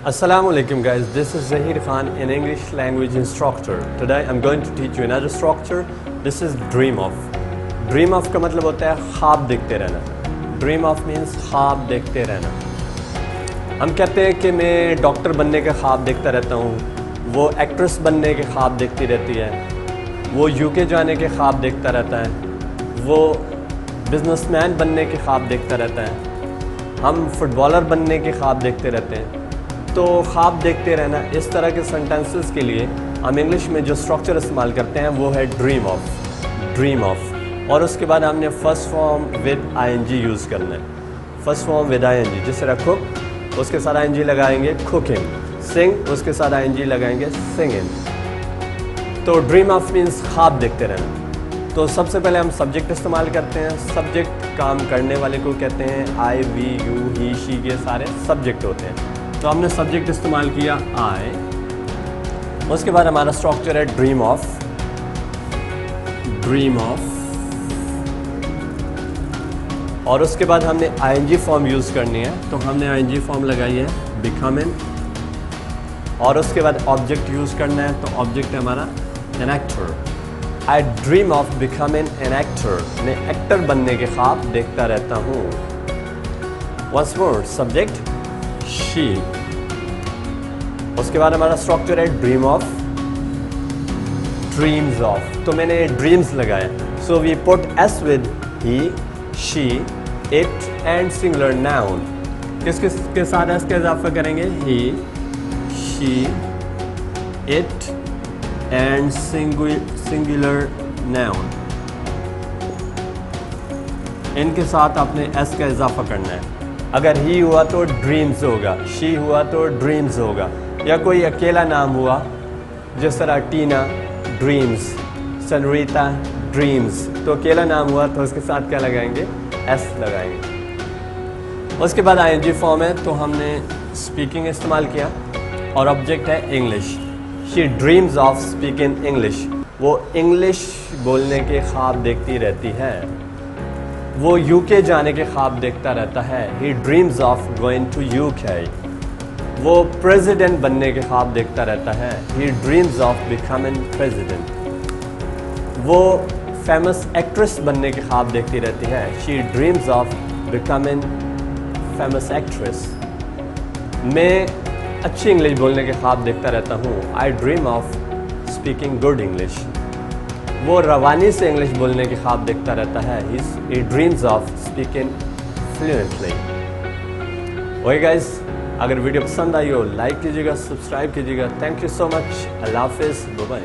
Assalamu alaikum guys, this is Zaheer Khan, an English language instructor. Today I'm going to teach you another structure. This is dream of. Dream of का मतलब होता है ख्वाब देखते रहना. Dream of means ख्वाब देखते रहना. हम कहते हैं कि मैं डॉक्टर बनने के ख्वाब देखता रहता हूँ, वो एक्ट्रेस बनने के ख्वाब देखती रहती है, वो यूके जाने के ख्वाब देखता रहता है, वो बिजनेसमैन बनने के ख्वाब देखता रहता है, हम फुटबॉलर बनने के ख्वाब देखते रहते हैं. तो ख्वाब देखते रहना, इस तरह के सेंटेंसेस के लिए हम इंग्लिश में जो स्ट्रक्चर इस्तेमाल करते हैं वो है ड्रीम ऑफ. ड्रीम ऑफ और उसके बाद हमने first form with I N G use करना है. फर्स्ट फॉर्म विद आईएनजी, जिस तरह कुक उसके साथ आईएनजी लगाएंगे कुकिंग, सिंग उसके साथ आईएनजी लगाएंगे सिंगिंग. तो ड्रीम ऑफ मीन्स ख्वाब देखते रहना. तो सबसे पहले हम सब्जेक्ट इस्तेमाल करते हैं. सब्जेक्ट काम करने वाले को कहते हैं. आई, वी, यू, ही, शी के सारे सब्जेक्ट होते हैं. तो हमने सब्जेक्ट इस्तेमाल किया आई. उसके बाद हमारा स्ट्रक्चर है ड्रीम ऑफ. ड्रीम ऑफ और उसके बाद हमने आईएनजी फॉर्म यूज़ करनी है. तो हमने आईएनजी फॉर्म लगाई है बिकमिंग. और उसके बाद ऑब्जेक्ट यूज़ करना है. तो ऑब्जेक्ट है हमारा an actor. I dream of becoming an actor. मैं एक्टर बनने के ख्वाब देखता रहता हूँ. Once more subject she. उसके बाद हमारा स्ट्रक्चर है ड्रीम ऑफ. Dreams of. तो मैंने ड्रीम्स लगाया. So we put S with he, she, it and singular noun. किस किस के साथ एस का इजाफा करेंगे? He, she, it and singular noun. इनके साथ आपने एस का इजाफा करना है. अगर ही हुआ तो ड्रीम्स होगा, शी हुआ तो ड्रीम्स होगा, या कोई अकेला नाम हुआ जिस तरह टीना ड्रीम्स, सनरीता ड्रीम्स, तो अकेला नाम हुआ तो उसके साथ क्या लगाएंगे? एस लगाएंगे. उसके बाद आईएनजी फॉर्म है. तो हमने स्पीकिंग इस्तेमाल किया और ऑब्जेक्ट है English. She dreams of speaking English. वो इंग्लिश बोलने के ख्वाब देखती रहती है. वो यूके जाने के ख्वाब देखता रहता है. He dreams of going to UK. वो प्रेसिडेंट बनने के ख्वाब देखता रहता है. He dreams of becoming president. वो फेमस एक्ट्रेस बनने के ख्वाब देखती रहती है. She dreams of becoming famous actress. मैं अच्छी इंग्लिश बोलने के ख्वाब देखता रहता हूँ. I dream of speaking good English. वो रवानी से इंग्लिश बोलने के ख्वाब देखता रहता है. He dreams of speaking fluently. Okay guys, अगर वीडियो पसंद आई हो लाइक कीजिएगा, सब्सक्राइब कीजिएगा. Thank you so much. अल्लाह हाफिज़. Bye bye.